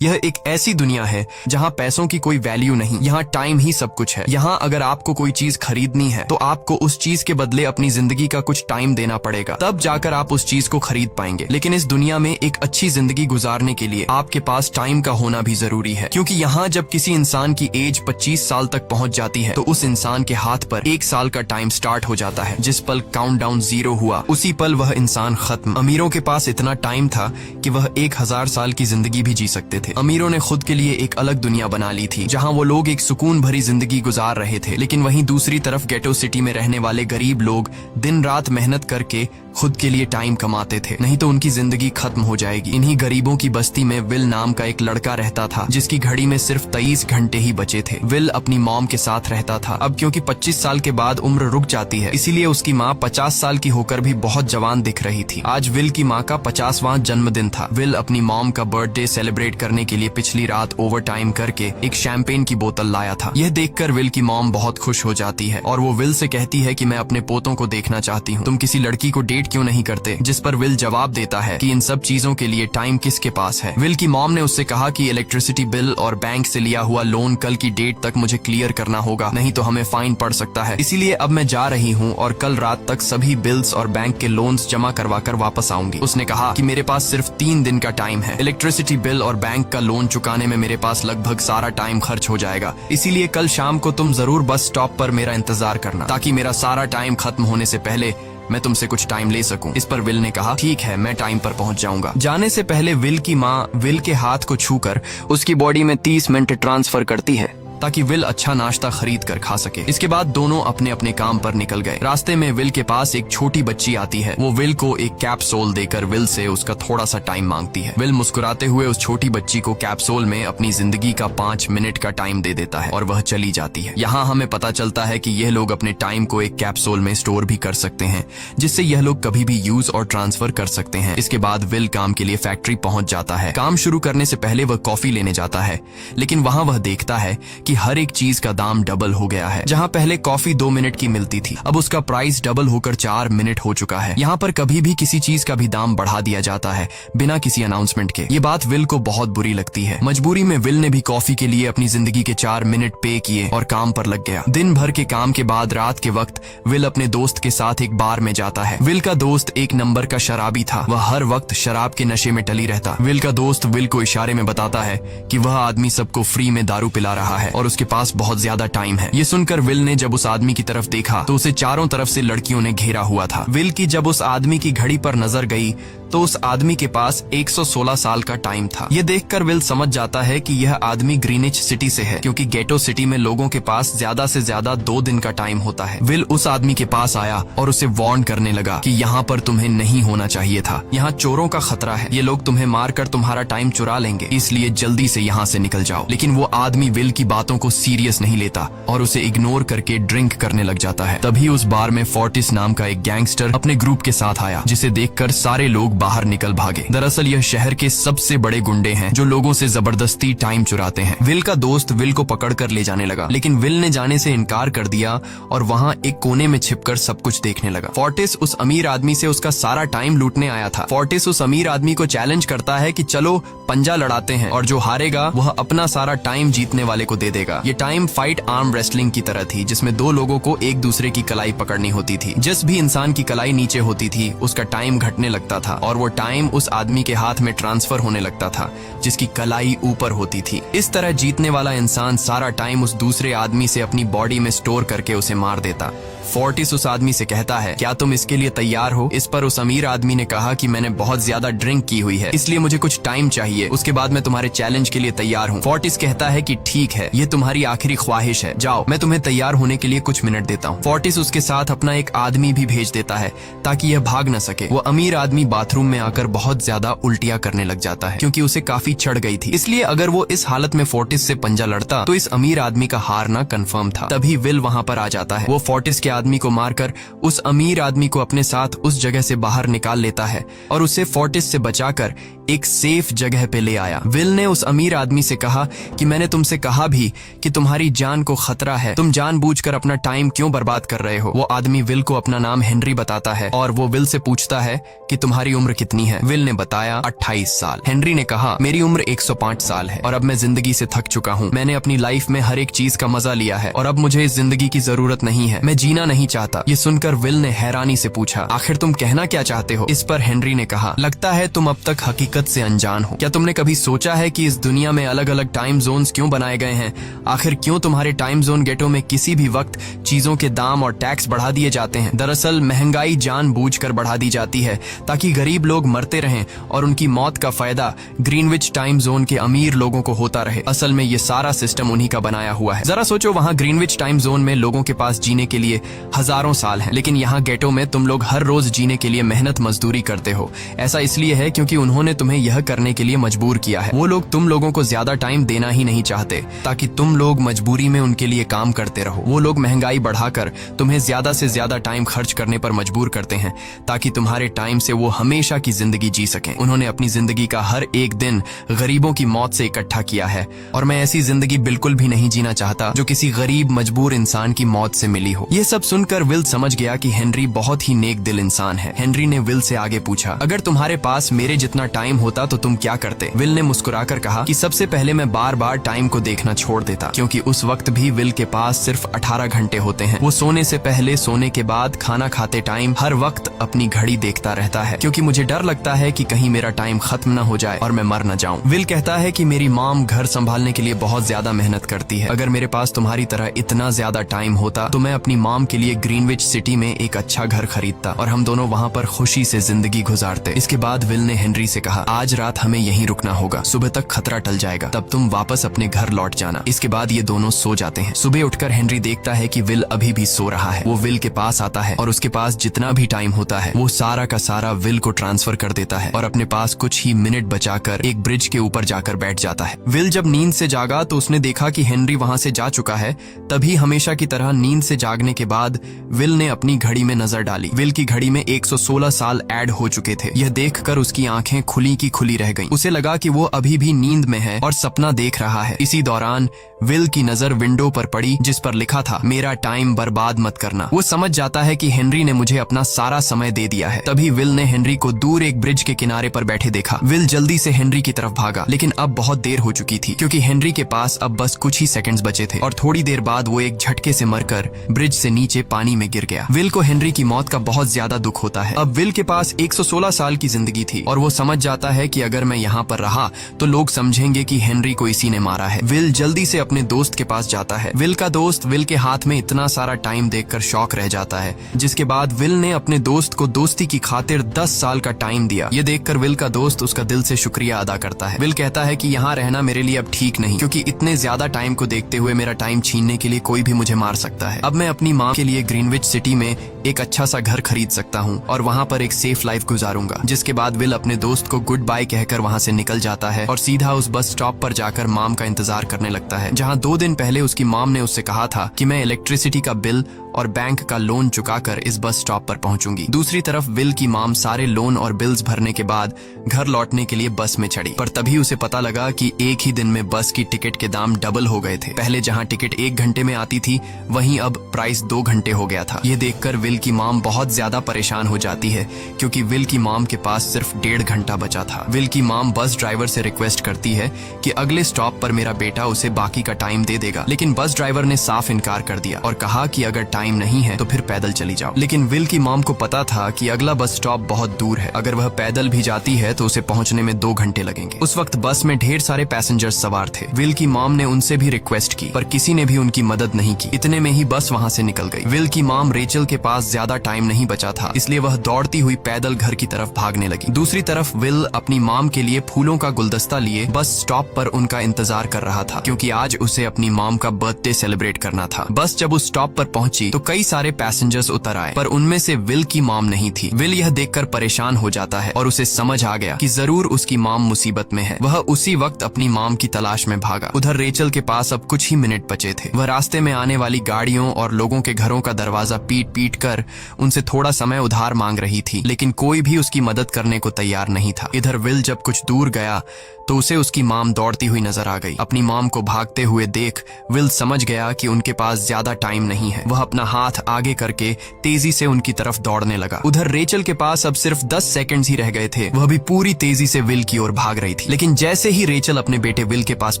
यह एक ऐसी दुनिया है जहाँ पैसों की कोई वैल्यू नहीं, यहाँ टाइम ही सब कुछ है। यहाँ अगर आपको कोई चीज खरीदनी है तो आपको उस चीज के बदले अपनी जिंदगी का कुछ टाइम देना पड़ेगा, तब जाकर आप उस चीज को खरीद पाएंगे। लेकिन इस दुनिया में एक अच्छी जिंदगी गुजारने के लिए आपके पास टाइम का होना भी जरूरी है, क्योंकि यहाँ जब किसी इंसान की एज 25 साल तक पहुँच जाती है तो उस इंसान के हाथ पर 1 साल का टाइम स्टार्ट हो जाता है। जिस पल काउंटडाउन 0 हुआ उसी पल वह इंसान खत्म। अमीरों के पास इतना टाइम था कि वह 1000 साल की जिंदगी भी जी सकते थे। अमीरों ने खुद के लिए एक अलग दुनिया बना ली थी जहां वो लोग एक सुकून भरी जिंदगी गुजार रहे थे, लेकिन वहीं दूसरी तरफ गेटो सिटी में रहने वाले गरीब लोग दिन रात मेहनत करके खुद के लिए टाइम कमाते थे, नहीं तो उनकी जिंदगी खत्म हो जाएगी। इन्हीं गरीबों की बस्ती में विल नाम का एक लड़का रहता था जिसकी घड़ी में सिर्फ 23 घंटे ही बचे थे। विल अपनी मॉम के साथ रहता था। अब क्योंकि 25 साल के बाद उम्र रुक जाती है, इसीलिए उसकी माँ 50 साल की होकर भी बहुत जवान दिख रही थी। आज विल की माँ का 50वां जन्मदिन था। विल अपनी मॉम का बर्थडे सेलिब्रेट करने के लिए पिछली रात ओवर टाइम करके एक शैंपेन की बोतल लाया था। यह देखकर विल की मॉम बहुत खुश हो जाती है और वो विल से कहती है कि मैं अपने पोतों को देखना चाहती हूँ, तुम किसी लड़की को डेट क्यों नहीं करते? जिस पर विल जवाब देता है कि इन सब चीजों के लिए टाइम किसके पास है। विल की मॉम ने उससे कहा कि इलेक्ट्रिसिटी बिल और बैंक से लिया हुआ लोन कल की डेट तक मुझे क्लियर करना होगा, नहीं तो हमें फाइन पड़ सकता है। इसीलिए अब मैं जा रही हूँ और कल रात तक सभी बिल्स और बैंक के लोन्स जमा करवा कर वापस आऊंगी। उसने कहा कि मेरे पास सिर्फ 3 दिन का टाइम है। इलेक्ट्रिसिटी बिल और बैंक का लोन चुकाने में मेरे पास लगभग सारा टाइम खर्च हो जाएगा, इसीलिए कल शाम को तुम जरूर बस स्टॉप पर मेरा इंतजार करना, ताकि मेरा सारा टाइम खत्म होने से पहले मैं तुमसे कुछ टाइम ले सकूं। इस पर विल ने कहा ठीक है, मैं टाइम पर पहुंच जाऊंगा। जाने से पहले विल की माँ विल के हाथ को छूकर उसकी बॉडी में 30 मिनट ट्रांसफर करती है ताकि विल अच्छा नाश्ता खरीद कर खा सके। इसके बाद दोनों अपने अपने काम पर निकल गए। रास्ते में विल के पास एक छोटी बच्ची आती है। वो विल को एक कैप्सूल देकर विल से उसका थोड़ा सा टाइम मांगती है। विल मुस्कुराते हुए उस छोटी बच्ची को कैप्सूल में अपनी जिंदगी का 5 मिनट का टाइम दे देता है और वह चली जाती है। यहाँ हमें पता चलता है कि यह लोग अपने टाइम को एक कैप्सूल में स्टोर भी कर सकते हैं, जिससे यह लोग कभी भी यूज और ट्रांसफर कर सकते हैं। इसके बाद विल काम के लिए फैक्ट्री पहुंच जाता है। काम शुरू करने से पहले वह कॉफी लेने जाता है, लेकिन वहाँ वह देखता है कि हर एक चीज का दाम डबल हो गया है। जहां पहले कॉफी 2 मिनट की मिलती थी, अब उसका प्राइस डबल होकर 4 मिनट हो चुका है। यहाँ पर कभी भी किसी चीज का भी दाम बढ़ा दिया जाता है बिना किसी अनाउंसमेंट के। ये बात विल को बहुत बुरी लगती है। मजबूरी में विल ने भी कॉफी के लिए अपनी जिंदगी के 4 मिनट पे किए और काम पर लग गया। दिन भर के काम के बाद रात के वक्त विल अपने दोस्त के साथ एक बार में जाता है। विल का दोस्त एक नंबर का शराबी था। वह हर वक्त शराब के नशे में टली रहता। विल का दोस्त विल को इशारे में बताता है कि वह आदमी सबको फ्री में दारू पिला रहा है और उसके पास बहुत ज्यादा टाइम है। ये सुनकर विल ने जब उस आदमी की तरफ देखा तो उसे चारों तरफ से लड़कियों ने घेरा हुआ था। विल की जब उस आदमी की घड़ी पर नजर गई तो उस आदमी के पास 116 साल का टाइम था। ये देखकर विल समझ जाता है कि यह आदमी ग्रीनिच सिटी से है, क्योंकि गेटो सिटी में लोगों के पास ज्यादा से ज्यादा 2 दिन का टाइम होता है। विल उस आदमी के पास आया और उसे वार्न करने लगा कि यहाँ पर तुम्हें नहीं होना चाहिए था। यहाँ चोरों का खतरा है, ये लोग तुम्हें मारकर तुम्हारा टाइम चुरा लेंगे, इसलिए जल्दी से यहाँ से निकल जाओ। लेकिन वो आदमी विल की बातों को सीरियस नहीं लेता और उसे इग्नोर करके ड्रिंक करने लग जाता है। तभी उस बार में फोर्टिस नाम का एक गैंगस्टर अपने ग्रुप के साथ आया, जिसे देखकर सारे लोग बाहर निकल भागे। दरअसल यह शहर के सबसे बड़े गुंडे हैं जो लोगों से जबरदस्ती टाइम चुराते हैं। विल का दोस्त विल को पकड़कर ले जाने लगा, लेकिन विल ने जाने से इनकार कर दिया और वहाँ एक कोने में छिपकर सब कुछ देखने लगा। फोर्टिस उस अमीर आदमी से उसका सारा टाइम लूटने आया था। फोर्टिस उस अमीर आदमी को चैलेंज करता है कि चलो पंजा लड़ाते हैं और जो हारेगा वह अपना सारा टाइम जीतने वाले को दे देगा। ये टाइम फाइट आर्म रेसलिंग की तरह थी, जिसमें 2 लोगों को एक दूसरे की कलाई पकड़नी होती थी। जिस भी इंसान की कलाई नीचे होती थी उसका टाइम घटने लगता था और वो टाइम उस आदमी के हाथ में ट्रांसफर होने लगता था जिसकी कलाई ऊपर होती थी। इस तरह जीतने वाला इंसान सारा टाइम उस दूसरे आदमी से अपनी बॉडी में स्टोर करके उसे मार देता। फोर्टिस उस आदमी से कहता है, क्या तुम इसके लिए तैयार हो? इस पर उस अमीर आदमी ने कहा कि मैंने बहुत ज्यादा ड्रिंक की हुई है, इसलिए मुझे कुछ टाइम चाहिए, उसके बाद मैं तुम्हारे चैलेंज के लिए तैयार हूँ। फोर्टिस कहता है कि ठीक है, ये तुम्हारी आखिरी ख्वाहिश है, जाओ, मैं तुम्हें तैयार होने के लिए कुछ मिनट देता हूँ। फोर्टिस उसके साथ अपना एक आदमी भी भेज देता है ताकि यह भाग न सके। वो अमीर आदमी बाथरूम में आकर बहुत ज्यादा उल्टियां करने लग जाता है, क्योंकि उसे काफी चढ़ गई थी। इसलिए अगर वो इस हालत में फोर्टिस से पंजा लड़ता तो इस अमीर आदमी का हारना कंफर्म था। तभी विल वहाँ पर आ जाता है। वो फोर्टिस के आदमी को मारकर उस अमीर आदमी को अपने साथ उस जगह से बाहर निकाल लेता है और उसे फोर्टिस से बचाकर एक सेफ जगह पे ले आया। विल ने उस अमीर आदमी से कहा कि मैंने तुमसे कहा भी कि तुम्हारी जान को खतरा है, तुम जानबूझकर अपना टाइम क्यों बर्बाद कर रहे हो। वो आदमी विल को अपना नाम हेनरी बताता है और वो विल से पूछता है कि तुम्हारी उम्र कितनी है। विल ने बताया 28 साल। हेनरी ने कहा मेरी उम्र 105 साल है और अब मैं जिंदगी से थक चुका हूँ। मैंने अपनी लाइफ में हर एक चीज का मजा लिया है और अब मुझे इस जिंदगी की जरूरत नहीं है, मैं जीना नहीं चाहता। ये सुनकर विल ने हैरानी से पूछा आखिर तुम कहना क्या चाहते हो। इस पर हेनरी ने कहा लगता है तुम अब तक हकीकत से अनजान हो। क्या तुमने कभी सोचा है कि इस दुनिया में अलग अलग टाइम जोन्स क्यों बनाए गए हैं? आखिर क्यों तुम्हारे टाइम जोन गेटो में किसी भी वक्त चीजों के दाम और टैक्स बढ़ा दिए जाते हैं? दरअसल महंगाई जानबूझकर बढ़ा दी जाती है ताकि गरीब लोग मरते रहें और उनकी मौत का फायदा ग्रीनविच टाइम जोन के अमीर लोगों को होता रहे। असल में ये सारा सिस्टम उन्हीं का बनाया हुआ है। जरा सोचो, वहाँ ग्रीनविच टाइम जोन में लोगों के पास जीने के लिए हजारों साल हैं, लेकिन यहाँ गेटो में तुम लोग हर रोज जीने के लिए मेहनत मजदूरी करते हो। ऐसा इसलिए है क्योंकि उन्होंने तुम्हें यह करने के लिए मजबूर किया है। वो लोग तुम लोगों को ज्यादा टाइम देना ही नहीं चाहते ताकि तुम लोग मजबूरी में उनके लिए काम करते रहो। वो लोग महंगाई बढ़ाकर तुम्हें ज्यादा से ज्यादा टाइम खर्च करने पर मजबूर करते हैं ताकि तुम्हारे टाइम से वो हमेशा की जिंदगी जी सकें। उन्होंने अपनी जिंदगी का हर एक दिन गरीबों की मौत से इकट्ठा किया है और मैं ऐसी जिंदगी बिल्कुल भी नहीं जीना चाहता जो किसी गरीब मजबूर इंसान की मौत से मिली हो। ये सब सुनकर विल समझ गया कि हेनरी बहुत ही नेक दिल इंसान है। हेनरी ने विल से आगे पूछा अगर तुम्हारे पास मेरे जितना टाइम होता तो तुम क्या करते? विल ने मुस्कुराकर कहा कि सबसे पहले मैं बार बार टाइम को देखना छोड़ देता, क्योंकि उस वक्त भी विल के पास सिर्फ 18 घंटे होते हैं। वो सोने से पहले, सोने के बाद, खाना खाते टाइम हर वक्त अपनी घड़ी देखता रहता है क्योंकि मुझे डर लगता है कि कहीं मेरा टाइम खत्म न हो जाए और मैं मर न जाऊं। विल कहता है कि मेरी मॉम घर संभालने के लिए बहुत ज्यादा मेहनत करती है। अगर मेरे पास तुम्हारी तरह इतना ज्यादा टाइम होता तो मैं अपनी मॉम के लिए ग्रीनविच सिटी में एक अच्छा घर खरीदता और हम दोनों वहाँ पर खुशी से जिंदगी गुजारते। इसके बाद विल ने हेनरी से कहा आज रात हमें यहीं रुकना होगा, सुबह तक खतरा टल जाएगा, तब तुम वापस अपने घर लौट जाना। इसके बाद ये दोनों सो जाते हैं। सुबह उठकर हेनरी देखता है कि विल अभी भी सो रहा है। वो विल के पास आता है और उसके पास जितना भी टाइम होता है वो सारा का सारा विल को ट्रांसफर कर देता है और अपने पास कुछ ही मिनट बचाकर एक ब्रिज के ऊपर जाकर बैठ जाता है। विल जब नींद से जागा तो उसने देखा कि हेनरी वहां से जा चुका है। तभी हमेशा की तरह नींद से जागने के बाद विल ने अपनी घड़ी में नजर डाली। विल की घड़ी में 116 साल ऐड हो चुके थे। यह देखकर उसकी आंखें खुली की खुली रह गईं। उसे लगा कि वो अभी भी नींद में है और सपना देख रहा है। इसी दौरान विल की नजर विंडो पर पड़ी जिस पर लिखा था मेरा टाइम बर्बाद मत करना। वो समझ जाता है कि हेनरी ने मुझे अपना सारा समय दे दिया है। तभी विल ने हेनरी को दूर एक ब्रिज के किनारे पर बैठे देखा। विल जल्दी से हेनरी की तरफ भागा, लेकिन अब बहुत देर हो चुकी थी क्योंकि हेनरी के पास अब बस कुछ ही सेकंड्स बचे थे और थोड़ी देर बाद वो एक झटके से मरकर ब्रिज से नीचे पानी में गिर गया। विल को हेनरी की मौत का बहुत ज्यादा दुख होता है। अब विल के पास 116 साल की जिंदगी थी और वो समझ जाता है कि अगर मैं यहाँ पर रहा तो लोग समझेंगे कि हेनरी को इसी ने मारा है। विल जल्दी से अपने दोस्त के पास जाता है। विल का दोस्त विल के हाथ में इतना सारा टाइम देखकर शॉक रह जाता है, जिसके बाद विल ने अपने दोस्त को दोस्ती की खातिर 10 साल का टाइम दिया। ये देखकर विल का दोस्त उसका दिल से शुक्रिया अदा करता है। विल कहता है कि यहाँ रहना मेरे लिए अब ठीक नहीं, क्योंकि इतने ज्यादा टाइम को देखते हुए मेरा टाइम छीनने के लिए कोई भी मुझे मार सकता है। अब मैं अपनी माँ के लिए ग्रीनविच सिटी में एक अच्छा सा घर खरीद सकता हूँ और वहाँ पर एक सेफ लाइफ गुजारूंगा। जिसके बाद विल अपने दोस्त को गुड बाय कहकर वहाँ से निकल जाता है और सीधा उस बस स्टॉप पर जाकर मॉम का इंतजार करने लगता है, जहाँ 2 दिन पहले उसकी मॉम ने उससे कहा था कि मैं इलेक्ट्रिसिटी का बिल और बैंक का लोन चुकाकर इस बस स्टॉप पर पहुंचूंगी। दूसरी तरफ विल की मॉम सारे लोन और बिल्स भरने के बाद घर लौटने के लिए बस में चढ़ी, पर तभी उसे पता लगा कि एक ही दिन में बस की टिकट के दाम डबल हो गए थे। पहले जहां टिकट 1 घंटे में आती थी वहीं अब प्राइस 2 घंटे हो गया था। ये देखकर विल की मॉम बहुत ज्यादा परेशान हो जाती है क्योंकि विल की मॉम के पास सिर्फ 1.5 घंटा बचा था। विल की मॉम बस ड्राइवर से रिक्वेस्ट करती है कि अगले स्टॉप पर मेरा बेटा उसे बाकी का टाइम दे देगा, लेकिन बस ड्राइवर ने साफ इनकार कर दिया और कहा कि अगर टाइम नहीं है तो फिर पैदल चली जाओ। लेकिन विल की मॉम को पता था कि अगला बस स्टॉप बहुत दूर है, अगर वह पैदल भी जाती है तो उसे पहुंचने में 2 घंटे लगेंगे। उस वक्त बस में ढेर सारे पैसेंजर्स सवार थे। विल की मॉम ने उनसे भी रिक्वेस्ट की पर किसी ने भी उनकी मदद नहीं की। इतने में ही बस वहां से निकल गई। विल की मॉम रेचल के पास ज्यादा टाइम नहीं बचा था, इसलिए वह दौड़ती हुई पैदल घर की तरफ भागने लगी। दूसरी तरफ विल अपनी मॉम के लिए फूलों का गुलदस्ता लिए बस स्टॉप पर उनका इंतजार कर रहा था, क्योंकि आज उसे अपनी मॉम का बर्थडे सेलिब्रेट करना था। बस जब उस स्टॉप पर पहुंची तो कई सारे पैसेंजर्स उतर आए, पर उनमें से विल की मॉम नहीं थी। विल यह देखकर परेशान हो जाता है और उसे समझ आ गया कि जरूर उसकी मॉम मुसीबत में है। वह उसी वक्त अपनी मॉम की तलाश में भागा। उधर रेचल के पास अब कुछ ही मिनट बचे थे। वह रास्ते में आने वाली गाड़ियों और लोगों के घरों का दरवाजा पीट पीट कर उनसे थोड़ा समय उधार मांग रही थी, लेकिन कोई भी उसकी मदद करने को तैयार नहीं था। इधर विल जब कुछ दूर गया तो उसे उसकी मॉम दौड़ती हुई नजर आ गई। अपनी मॉम को भागते हुए देख विल समझ गया कि उनके पास ज्यादा टाइम नहीं है। वह अपना हाथ आगे करके तेजी से उनकी तरफ दौड़ने लगा। उधर रेचल के पास अब सिर्फ 10 सेकंड्स ही रह गए थे। वह भी पूरी तेजी से विल की ओर भाग रही थी, लेकिन जैसे ही रेचल अपने बेटे विल के पास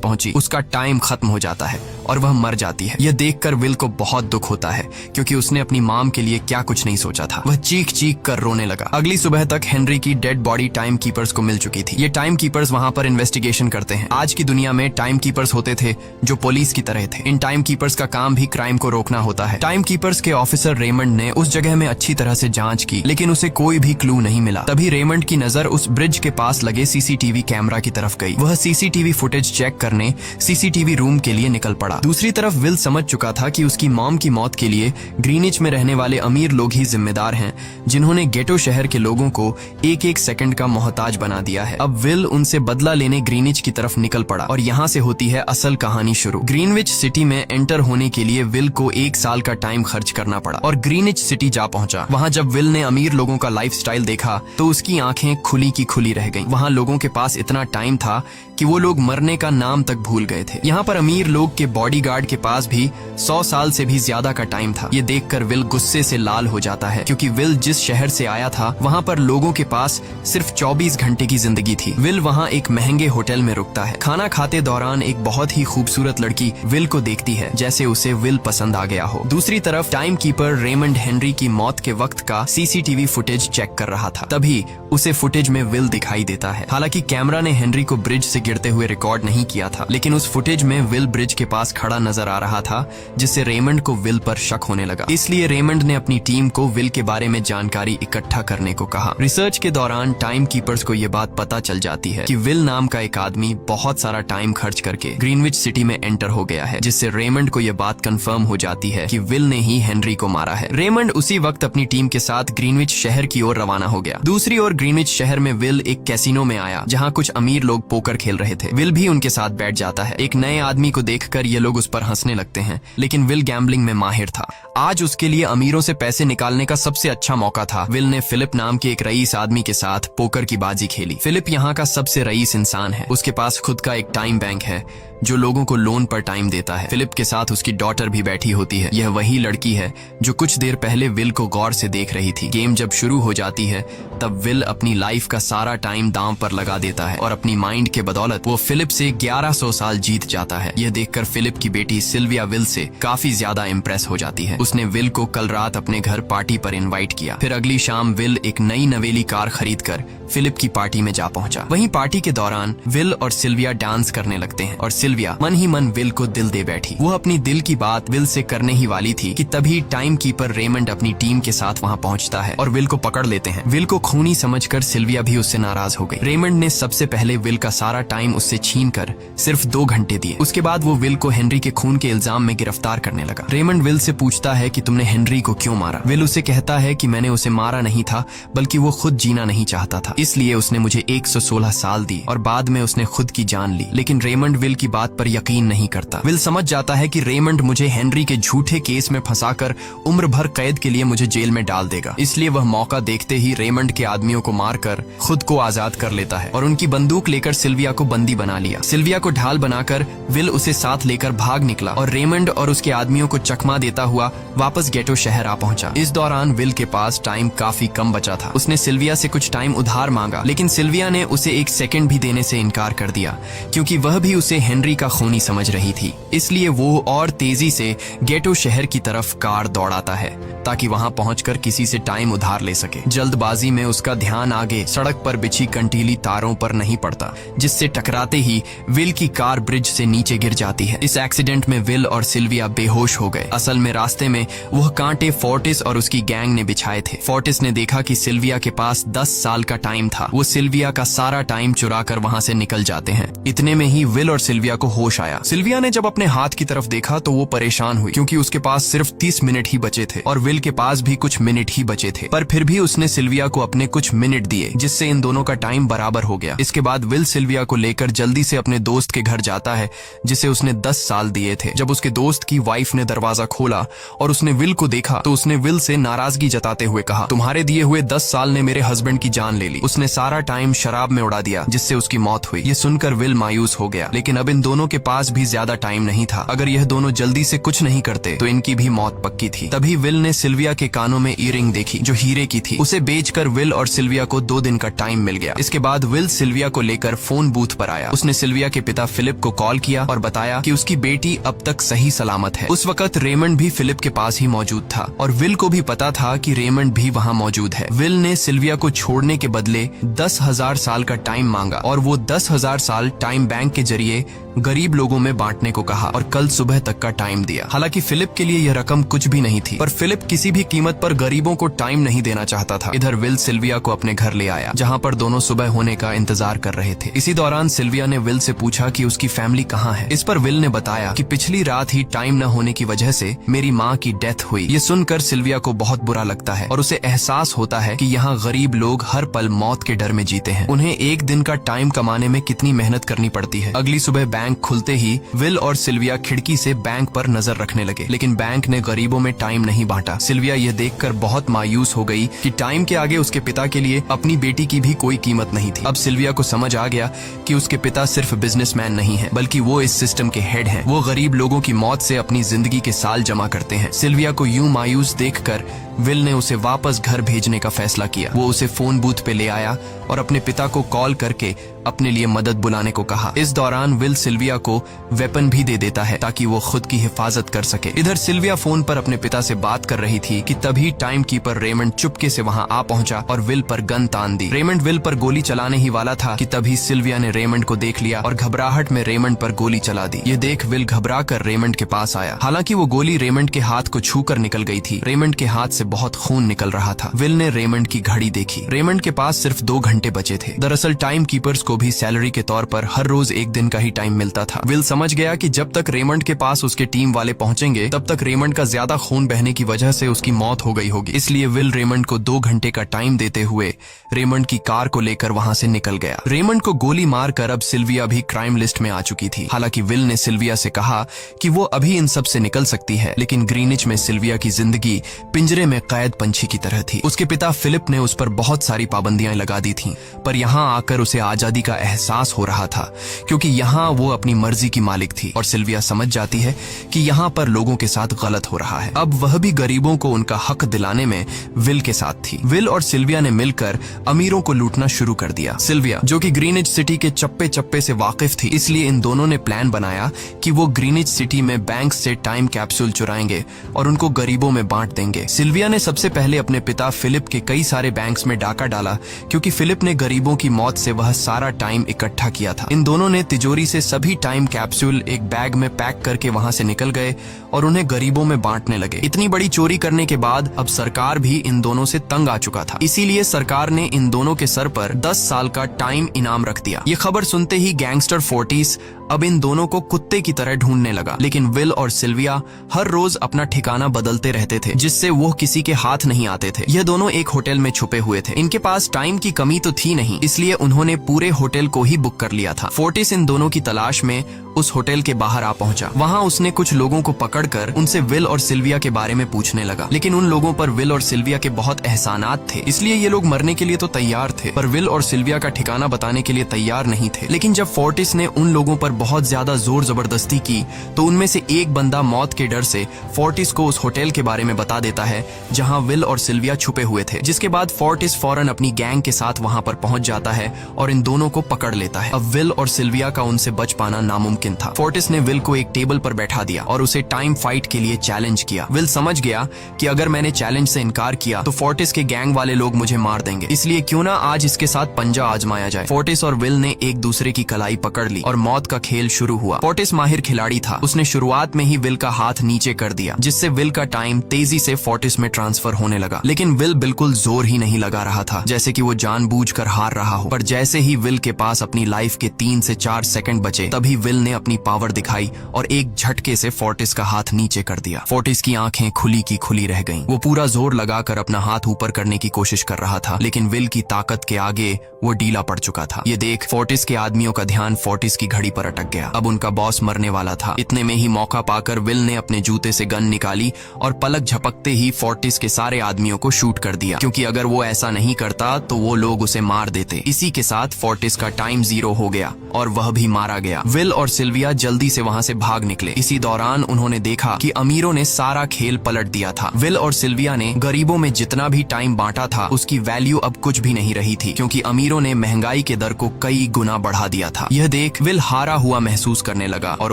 पहुंची, उसका टाइम खत्म हो जाता है और वह मर जाती है। यह देखकर विल को बहुत दुख होता है, क्योंकि उसने अपनी मॉम के लिए क्या कुछ नहीं सोचा था। वह चीख चीख कर रोने लगा। अगली सुबह तक हेनरी की डेड बॉडी टाइम कीपर्स को मिल चुकी थी। ये टाइम कीपर्स वहां पर इन्वेस्टिगेशन करते हैं। आज की दुनिया में टाइम कीपर्स होते थे जो पुलिस की तरह थे। इन टाइम कीपर्स का काम भी क्राइम को रोकना होता है। टाइम कीपर्स के ऑफिसर रेमंड ने उस जगह में अच्छी तरह से जांच की, लेकिन उसे कोई भी क्लू नहीं मिला। तभी रेमंड की नजर उस ब्रिज के पास लगे सीसीटीवी कैमरा की तरफ गई। वह सीसीटीवी फुटेज चेक करने सीसीटीवी रूम के लिए निकल पड़ा। दूसरी तरफ विल समझ चुका था कि उसकी मॉम की मौत के लिए ग्रीनिच में रहने वाले अमीर लोग ही जिम्मेदार हैं, जिन्होंने गेटो शहर के लोगों को एक एक सेकंड का मोहताज बना दिया है। अब विल उनसे बदला लेने ग्रीनिच की तरफ निकल पड़ा और यहाँ से होती है असल कहानी शुरू। ग्रीनविच सिटी में एंटर होने के लिए विल को 1 साल का टाइम खर्च करना पड़ा और ग्रीनिच सिटी जा पहुंचा। वहाँ जब विल ने अमीर लोगों का लाइफस्टाइल देखा तो उसकी आंखें खुली की खुली रह गईं। वहाँ लोगों के पास इतना टाइम था कि वो लोग मरने का नाम तक भूल गए थे। यहाँ पर अमीर लोग के बॉडीगार्ड के पास भी 100 साल से भी ज्यादा का टाइम था। ये देखकर विल गुस्से से लाल हो जाता है, क्योंकि विल जिस शहर से आया था वहाँ पर लोगों के पास सिर्फ 24 घंटे की जिंदगी थी। विल वहाँ एक महंगे होटल में रुकता है। खाना खाते दौरान एक बहुत ही खूबसूरत लड़की विल को देखती है, जैसे उसे विल पसंद आ गया हो। दूसरी तरफ टाइम कीपर रेमंड हेनरी की मौत के वक्त का सीसीटीवी फुटेज चेक कर रहा था। तभी उसे फुटेज में विल दिखाई देता है। हालांकि कैमरा ने हेनरी को ब्रिज से गिरते हुए रिकॉर्ड नहीं किया था, लेकिन उस फुटेज में विल ब्रिज के पास खड़ा नजर आ रहा था, जिससे रेमंड को विल पर शक होने लगा। इसलिए रेमंड ने अपनी टीम को विल के बारे में जानकारी इकट्ठा करने को कहा। रिसर्च के दौरान टाइम कीपर्स को यह बात पता चल जाती है कि विल नाम का एक आदमी बहुत सारा टाइम खर्च करके ग्रीनविच सिटी में एंटर हो गया है, जिससे रेमंड को यह बात कंफर्म हो जाती है कि विल ने ही हेनरी को मारा है। रेमंड उसी वक्त अपनी टीम के साथ ग्रीनविच शहर की ओर रवाना हो गया। दूसरी ओर ग्रीनविच शहर में विल एक कैसीनो में आया, जहाँ कुछ अमीर लोग पोकर खेल रहे थे। विल भी उनके साथ बैठ जाता है। एक नए आदमी को देखकर ये लोग उस पर हंसने लगते हैं, लेकिन विल गैम्बलिंग में माहिर था। आज उसके लिए अमीरों से पैसे निकालने का सबसे अच्छा मौका था। विल ने फिलिप नाम के एक रईस आदमी के साथ पोकर की बाजी खेली। फिलिप यहाँ का सबसे रईस इंसान है। उसके पास खुद का एक टाइम बैंक है जो लोगों को लोन पर टाइम देता है। फिलिप के साथ उसकी डॉटर भी बैठी होती है। यह वही लड़की है जो कुछ देर पहले विल को गौर से देख रही थी। गेम जब शुरू हो जाती है तब विल अपनी लाइफ का सारा टाइम दांव पर लगा देता है और अपनी माइंड के बदौलत वो फिलिप से 1100 साल जीत जाता है। यह देखकर फिलिप की बेटी सिल्विया विल से काफी ज्यादा इम्प्रेस हो जाती है। उसने विल को कल रात अपने घर पार्टी पर इनवाइट किया। फिर अगली शाम विल एक नई नवेली कार खरीद कर फिलिप की पार्टी में जा पहुंचा। वहीं पार्टी के दौरान विल और सिल्विया डांस करने लगते हैं और सिल्विया मन ही मन विल को दिल दे बैठी। वो अपनी दिल की बात विल से करने ही वाली थी कि तभी टाइम कीपर रेमंड अपनी टीम के साथ वहां पहुंचता है और विल को पकड़ लेते हैं। विल को खूनी समझकर सिल्विया भी उससे नाराज हो गई। रेमंड ने सबसे पहले विल का सारा टाइम उससे छीन कर सिर्फ 2 घंटे दिए। उसके बाद वो विल को हेनरी के खून के इल्जाम में गिरफ्तार करने लगा। रेमंड विल से पूछता है कि तुमने हेनरी को क्यों मारा। विल उसे कहता है कि मैंने उसे मारा नहीं था, बल्कि वो खुद जीना नहीं चाहता था, इसलिए उसने मुझे 116 साल दी और बाद में उसने खुद की जान ली। लेकिन रेमंड विल की बात पर यकीन नहीं करता। विल समझ जाता है कि रेमंड मुझे हेनरी के झूठे केस में फंसाकर उम्र भर कैद के लिए मुझे जेल में डाल देगा। इसलिए वह मौका देखते ही रेमंड के आदमियों को मारकर खुद को आजाद कर लेता है और उनकी बंदूक लेकर सिल्विया को बंदी बना लिया। सिल्विया को ढाल बनाकर विल उसे साथ लेकर भाग निकला और रेमंड और उसके आदमियों को चकमा देता हुआ वापस गेटो शहर आ पहुंचा। इस दौरान विल के पास टाइम काफी कम बचा था। उसने सिल्विया से कुछ टाइम उधार मांगा, लेकिन सिल्विया ने उसे 1 सेकंड भी देने से इनकार कर दिया, क्योंकि वह भी उसे हेनरी का खूनी समझ रही थी। इसलिए वो और तेजी से गेटो शहर की तरफ कार दौड़ाता है ताकि वहां पहुंचकर किसी से टाइम उधार ले सके। जल्दबाजी में उसका ध्यान आगे सड़क पर बिछी कंटीली तारों पर नहीं पड़ता, जिससे टकराते ही विल की कार ब्रिज से नीचे गिर जाती है। इस एक्सीडेंट में विल और सिल्विया बेहोश हो गए। असल में रास्ते में वह कांटे फोर्टिस और उसकी गैंग ने बिछाए थे। फोर्टिस ने देखा कि सिल्विया के पास 10 साल का टाइम था। वो सिल्विया का सारा टाइम चुरा कर वहां से निकल जाते हैं। इतने में ही विल और सिल्विया को होश आया। सिल्विया ने जब अपने हाथ की तरफ देखा तो वो परेशान हुई, क्योंकि उसके पास सिर्फ सिर्फ 30 मिनट ही बचे थे और विल के पास भी कुछ मिनट ही बचे थे, पर फिर भी उसने सिल्विया को अपने कुछ मिनट दिए, जिससे इन दोनों का टाइम बराबर हो गया। इसके बाद विल सिल्विया को लेकर जल्दी से अपने दोस्त के घर जाता है जिसे उसने 10 साल दिए थे। जब उसके दोस्त की वाइफ ने दरवाजा खोला और उसने विल को देखा तो उसने विल से नाराजगी जताते हुए कहा, तुम्हारे दिए हुए 10 साल ने मेरे हस्बैंड की जान ले ली। उसने सारा टाइम शराब में उड़ा दिया जिससे उसकी मौत हुई। ये सुनकर विल मायूस हो गया, लेकिन अब इन दोनों के पास भी ज्यादा टाइम नहीं था। अगर यह दोनों जल्दी से कुछ नहीं करते तो इनकी भी मौत पक्की थी। तभी विल ने सिल्विया के कानों में ईयरिंग देखी जो हीरे की थी। उसे बेचकर विल और सिल्विया को 2 दिन का टाइम मिल गया। इसके बाद विल सिल्विया को लेकर फोन बूथ पर आया। उसने सिल्विया के पिता फिलिप को कॉल किया और बताया कि उसकी बेटी अब तक सही सलामत है। उस वक्त रेमंड भी फिलिप के पास ही मौजूद था और विल को भी पता था कि रेमंड भी वहाँ मौजूद है। विल ने सिल्विया को छोड़ने के बदले 10,000 साल का टाइम मांगा और वो 10,000 साल टाइम बैंक के जरिए गरीब लोगों में बांटने को कहा और कल सुबह तक का टाइम दिया। हालांकि फिलिप के लिए यह रकम कुछ भी नहीं थी, पर फिलिप किसी भी कीमत पर गरीबों को टाइम नहीं देना चाहता था। इधर विल सिल्विया को अपने घर ले आया जहां पर दोनों सुबह होने का इंतजार कर रहे थे। इसी दौरान सिल्विया ने विल से पूछा कि उसकी फैमिली कहाँ है। इस पर विल ने बताया कि पिछली रात ही टाइम न होने की वजह से मेरी माँ की डेथ हुई। ये सुनकर सिल्विया को बहुत बुरा लगता है और उसे एहसास होता है कि यहाँ गरीब लोग हर पल मौत के डर में जीते हैं। उन्हें एक दिन का टाइम कमाने में कितनी मेहनत करनी पड़ती है। अगली सुबह बैंक खुलते ही विल और सिल्विया खिड़की से बैंक पर नजर रखने लगे, लेकिन बैंक ने गरीबों में टाइम नहीं बांटा। सिल्विया यह देखकर बहुत मायूस हो गई कि टाइम के आगे उसके पिता के लिए अपनी बेटी की भी कोई कीमत नहीं थी। अब सिल्विया को समझ आ गया कि उसके पिता सिर्फ बिजनेसमैन नहीं है, बल्कि वो इस सिस्टम के हेड हैं। वो गरीब लोगों की मौत से अपनी जिंदगी के साल जमा करते हैं। सिल्विया को यूं मायूस देखकर विल ने उसे वापस घर भेजने का फैसला किया। वो उसे फोन बूथ पे ले आया और अपने पिता को कॉल करके अपने लिए मदद बुलाने को कहा। इस दौरान विल सिल्विया को वेपन भी दे देता है ताकि वो खुद की हिफाजत कर सके। इधर सिल्विया फोन पर अपने पिता से बात कर रही थी कि तभी टाइम कीपर रेमंड चुपके से वहां आ पहुंचा और विल पर गन तान दी। रेमंड विल पर गोली चलाने ही वाला था कि तभी सिल्विया ने रेमंड को देख लिया और घबराहट में रेमंड पर गोली चला दी। ये देख विल घबरा कर रेमंड के पास आया। हालांकि वो गोली रेमंड के हाथ को छू कर निकल गई थी। रेमंड के हाथ से बहुत खून निकल रहा था। विल ने रेमंड की घड़ी देखी। रेमंड के पास सिर्फ 2 घंटे बचे थे। दरअसल टाइम कीपर्स को भी सैलरी के तौर पर हर रोज 1 दिन का ही टाइम मिलता था। विल समझ गया कि जब तक रेमंड के पास उसके टीम वाले पहुंचेंगे तब तक रेमंड का ज्यादा खून बहने की वजह से उसकी मौत हो गई होगी। इसलिए विल रेमंड को 2 घंटे का टाइम देते हुए रेमंड की कार को लेकर वहां से निकल गया। रेमंड को गोली मारकर अब सिल्विया भी क्राइम लिस्ट में आ चुकी थी। हालांकि विल ने सिल्विया से कहा कि वो अभी इन सब से निकल सकती है, लेकिन ग्रीनिच में सिल्विया की जिंदगी पिंजरे में कैद पंछी की तरह थी। उसके पिता फिलिप ने उस पर बहुत सारी पाबंदियां लगा दी थीं, पर यहाँ आकर उसे आजादी का एहसास हो रहा था क्योंकि यहाँ वो अपनी मर्जी की मालिक थी और सिल्विया समझ जाती है कि यहाँ पर लोगों के साथ गलत हो रहा है। अब वह भी गरीबों को उनका हक दिलाने में विल के साथ थी। विल और सिल्विया ने मिलकर अमीरों को लूटना शुरू कर दिया। सिल्विया जो कि ग्रीनिच सिटी के चप्पे चप्पे से वाकिफ थी, इसलिए इन दोनों ने प्लान बनाया कि वो ग्रीनिच सिटी में बैंक से टाइम कैप्सूल चुराएंगे और उनको गरीबों में बांट देंगे। सिल्विया ने सबसे पहले अपने पिता फिलिप के कई सारे बैंक्स में डाका डाला क्योंकि फिलिप ने गरीबों की मौत से वह सारा टाइम इकट्ठा किया था। इन दोनों ने तिजोरी से सभी टाइम कैप्सूल एक बैग में पैक करके वहां से निकल गए और उन्हें गरीबों में बांटने लगे। इतनी बड़ी चोरी करने के बाद अब सरकार भी इन दोनों से तंग आ चुका था, इसीलिए सरकार ने इन दोनों के सर पर 10 साल का टाइम इनाम रख दिया। ये खबर सुनते ही गैंगस्टर फोर्टिस अब इन दोनों को कुत्ते की तरह ढूंढने लगा, लेकिन विल और सिल्विया हर रोज अपना ठिकाना बदलते रहते थे जिससे वो किसी के हाथ नहीं आते थे। यह दोनों एक होटल में छुपे हुए थे। इनके पास टाइम की कमी तो थी नहीं, इसलिए उन्होंने पूरे होटल को ही बुक कर लिया था। फोर्टिस इन दोनों की तलाश में उस होटल के बाहर आ पहुंचा। वहां उसने कुछ लोगों को पकड़कर उनसे विल और सिल्विया के बारे में पूछने लगा, लेकिन उन लोगों पर विल और सिल्विया के बहुत एहसानात थे, इसलिए ये लोग मरने के लिए तो तैयार थे, पर विल और सिल्विया का ठिकाना बताने के लिए तैयार नहीं थे। लेकिन जब फोर्टिस ने उन लोगों पर बहुत ज्यादा जोर जबरदस्ती की तो उनमें से एक बंदा मौत के डर से फोर्टिस को उस होटल के बारे में बता देता है जहां विल और सिल्विया छुपे हुए थे, जिसके बाद फोर्टिस फौरन अपनी गैंग के साथ वहां पर पहुंच जाता है और इन दोनों को पकड़ लेता है। अब विल और सिल्विया का उनसे बच पाना नामुमकिन था। फोर्टिस ने विल को एक टेबल पर बैठा दिया और उसे टाइम फाइट के लिए चैलेंज किया। विल समझ गया कि अगर मैंने चैलेंज से इनकार किया तो फोर्टिस के गैंग वाले लोग मुझे मार देंगे, इसलिए क्यों ना आज इसके साथ पंजा आजमाया जाए। फोर्टिस और विल ने एक दूसरे की कलाई पकड़ ली और मौत का खेल शुरू हुआ। फोर्टिस माहिर खिलाड़ी था। उसने शुरुआत में ही विल का हाथ नीचे कर दिया, जिससे विल का टाइम तेजी से फोर्टिस में ट्रांसफर होने लगा। लेकिन विल बिल्कुल जोर ही नहीं लगा रहा था, जैसे कि वो जानबूझकर हार रहा हो। पर जैसे ही विल के पास अपनी लाइफ के 3 से 4 सेकंड बचे, तभी विल ने अपनी पावर दिखाई और एक झटके से फोर्टिस का हाथ नीचे कर दिया। फोर्टिस की आंखें खुली की खुली रह गईं। वो पूरा जोर लगाकर अपना हाथ ऊपर करने की कोशिश कर रहा था, लेकिन विल की ताकत के आगे वो ढीला पड़ चुका था। ये देख फोर्टिस के आदमियों का ध्यान फोर्टिस की घड़ी पर अटक गया। अब उनका बॉस मरने वाला था। इतने में ही मौका पाकर विल ने अपने जूते से गन निकाली और पलक झपकते ही फोर्टिस के सारे आदमियों को शूट कर दिया, क्योंकि अगर वो ऐसा नहीं करता तो वो लोग उसे मार देते। इसी के साथ फोर्टिस का टाइम 0 हो गया और वह भी मारा गया। विल और सिल्विया जल्दी से वहां से भाग निकले। इसी दौरान उन्होंने देखा कि अमीरों ने सारा खेल पलट दिया था। विल और सिल्विया ने गरीबों में जितना भी टाइम बांटा था, उसकी वैल्यू अब कुछ भी नहीं रही थी, क्योंकि अमीरों ने महंगाई के दर को कई गुना बढ़ा दिया था। यह देख विल हारा हुआ महसूस करने लगा और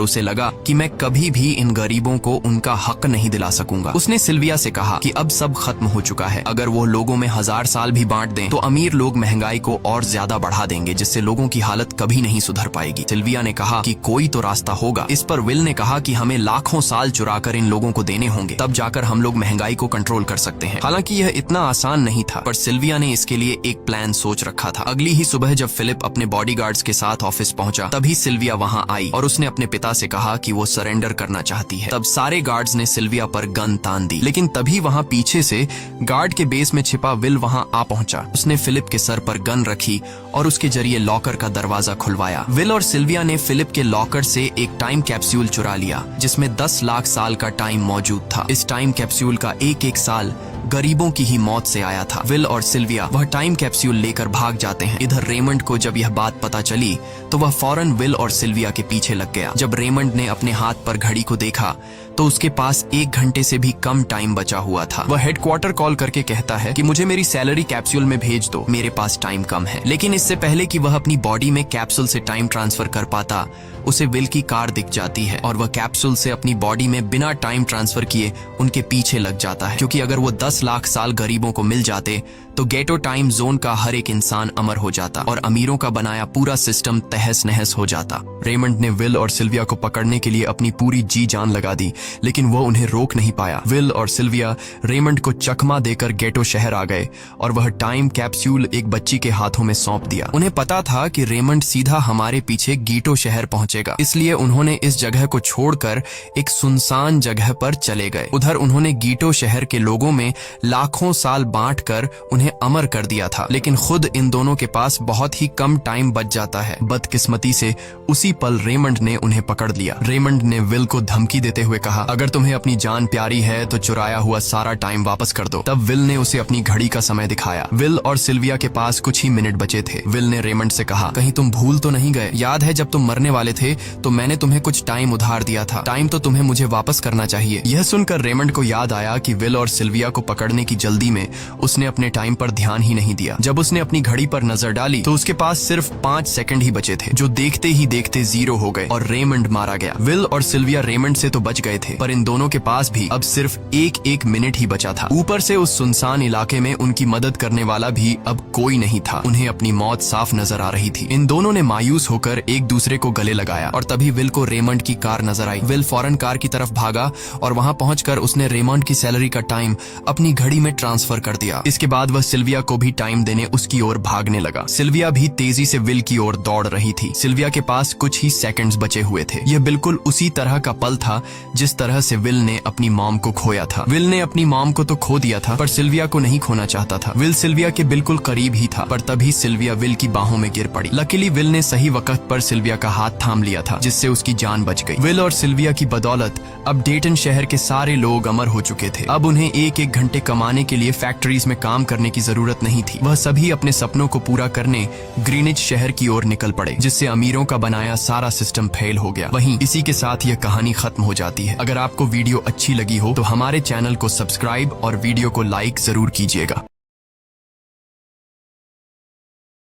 उसे लगा कि मैं कभी भी इन गरीबों को उनका हक नहीं दिला सकूंगा। उसने सिल्विया से कहा कि अब सब खत्म हो चुका है। अगर वो लोगों में 1000 साल भी बांट दें तो अमीर लोग महंगाई को और ज्यादा बढ़ा देंगे, जिससे लोगों की हालत कभी नहीं सुधर पाएगी। सिल्विया ने कहा कि कोई तो रास्ता होगा। इस पर विल ने कहा कि हमें लाखों साल चुराकर इन लोगों को देने होंगे, तब जाकर हम लोग महंगाई को कंट्रोल कर सकते हैं। हालांकि यह इतना आसान नहीं था, पर सिल्विया ने इसके लिए एक प्लान सोच रखा था। अगली ही सुबह जब फिलिप अपने बॉडीगार्ड्स के साथ ऑफिस पहुंचा, तभी सिल्विया वहां आई और उसने अपने पिता से कहा कि वो सरेंडर करना चाहती है। तब सारे गार्ड्स ने सिल्विया पर गन तान दी, लेकिन तभी वहां पीछे से गार्ड के बेस में छिपा विल वहां आ पहुंचा। उसने फिलिप के सर पर गन रखी और उसके जरिए लॉकर का दरवाजा खुलवाया। विल और सिल्विया ने फिलिप के लॉकर से एक टाइम कैप्सूल चुरा लिया, जिसमें 10 लाख साल का टाइम मौजूद था। इस टाइम कैप्सूल का एक साल गरीबों की ही मौत से आया था। विल और सिल्विया वह टाइम कैप्सूल लेकर भाग जाते हैं। इधर रेमंड को जब यह बात पता चली तो वह फौरन विल और सिल्विया के पीछे लग गया। जब रेमंड ने अपने हाथ पर घड़ी को देखा तो उसके पास 1 घंटे से भी कम टाइम बचा हुआ था। वह हेडक्वार्टर कॉल करके कहता है कि मुझे मेरी सैलरी कैप्सूल में भेज दो, मेरे पास टाइम कम है। लेकिन इससे पहले कि वह अपनी बॉडी में कैप्सूल से टाइम ट्रांसफर कर पाता, उसे विल की कार दिख जाती है और वह कैप्सूल से अपनी बॉडी में बिना टाइम ट्रांसफर किए उनके पीछे लग जाता है, क्योंकि अगर वो 10 लाख साल गरीबों को मिल जाते तो गेटो टाइम जोन का हर एक इंसान अमर हो जाता और अमीरों का बनाया पूरा सिस्टम तहस नहस हो जाता। रेमंड ने विल और सिल्विया को पकड़ने के लिए अपनी पूरी जी जान लगा दी, लेकिन वो उन्हें रोक नहीं पाया। विल और सिल्विया रेमंड को चकमा देकर गेटो शहर आ गए और वह टाइम कैप्सूल एक बच्ची के हाथों में सौंप दिया। उन्हें पता था कि रेमंड सीधा हमारे पीछे गीटो शहर पहुंचेगा, इसलिए उन्होंने इस जगह को छोड़कर एक सुनसान जगह पर चले गए। उधर उन्होंने गीटो शहर के लोगों में लाखों साल बांटकर उन्हें अमर कर दिया था, लेकिन खुद इन दोनों के पास बहुत ही कम टाइम बच जाता है। बदकिस्मती से उसी पल रेमंड ने उन्हें पकड़ लिया। रेमंड ने विल को धमकी देते हुए कहा, अगर तुम्हें अपनी जान प्यारी है तो चुराया हुआ सारा टाइम वापस कर दो। तब विल ने उसे अपनी घड़ी का समय दिखाया। विल और सिल्विया के पास कुछ ही मिनट बचे थे। विल ने रेमंड से कहा, कहीं तुम भूल तो नहीं गए? याद है जब तुम मरने वाले थे तो मैंने तुम्हें कुछ टाइम उधार दिया था। टाइम तो तुम्हें मुझे वापस करना चाहिए। यह सुनकर रेमंड को याद आया कि विल और सिल्विया को पकड़ने की जल्दी में उसने अपने टाइम पर ध्यान ही नहीं दिया। जब उसने अपनी घड़ी पर नजर डाली तो उसके पास सिर्फ 5 सेकंड ही बचे थे, जो देखते ही देखते 0 हो गए और रेमंड मारा गया। विल और सिल्विया रेमंड से तो बच गए थे, पर इन दोनों के पास भी अब सिर्फ एक मिनट ही बचा था। ऊपर से उस सुनसान इलाके में उनकी मदद करने वाला भी अब कोई नहीं था। उन्हें अपनी मौत साफ नजर आ रही थी। इन दोनों ने मायूस होकर एक दूसरे को गले लगाया और तभी विल को रेमंड की कार नजर आई। विल फौरन कार की तरफ भागा और वहां पहुंचकर उसने रेमंड की सैलरी का टाइम अपनी घड़ी में ट्रांसफर कर दिया। इसके बाद वह सिल्विया को भी टाइम देने उसकी ओर भागने लगा। सिल्विया भी तेजी से विल की ओर दौड़ रही थी। सिल्विया के पास कुछ ही सेकंड्स बचे हुए थे। यह बिल्कुल उसी तरह का पल था जिस तरह से विल ने अपनी मॉम को खोया था। विल ने अपनी मॉम को तो खो दिया था, पर सिल्विया को नहीं खोना चाहता था। विल सिल्विया के बिल्कुल करीब ही था, पर तभी सिल्विया विल की बाहों में गिर पड़ी। लकीली विल ने सही वक्त पर सिल्विया का हाथ थाम लिया था, जिससे उसकी जान बच गई। विल और सिल्विया की बदौलत अब डेटन शहर के सारे लोग अमर हो चुके थे। अब उन्हें 1-1 घंटे कमाने के लिए फैक्ट्रीज में काम करने की जरूरत नहीं थी। वह सभी अपने सपनों को पूरा करने ग्रीनिच शहर की ओर निकल पड़े, जिससे अमीरों का बनाया सारा सिस्टम फेल हो गया। वहीं इसी के साथ यह कहानी खत्म हो जाती है। अगर आपको वीडियो अच्छी लगी हो तो हमारे चैनल को सब्सक्राइब और वीडियो को लाइक जरूर कीजिएगा।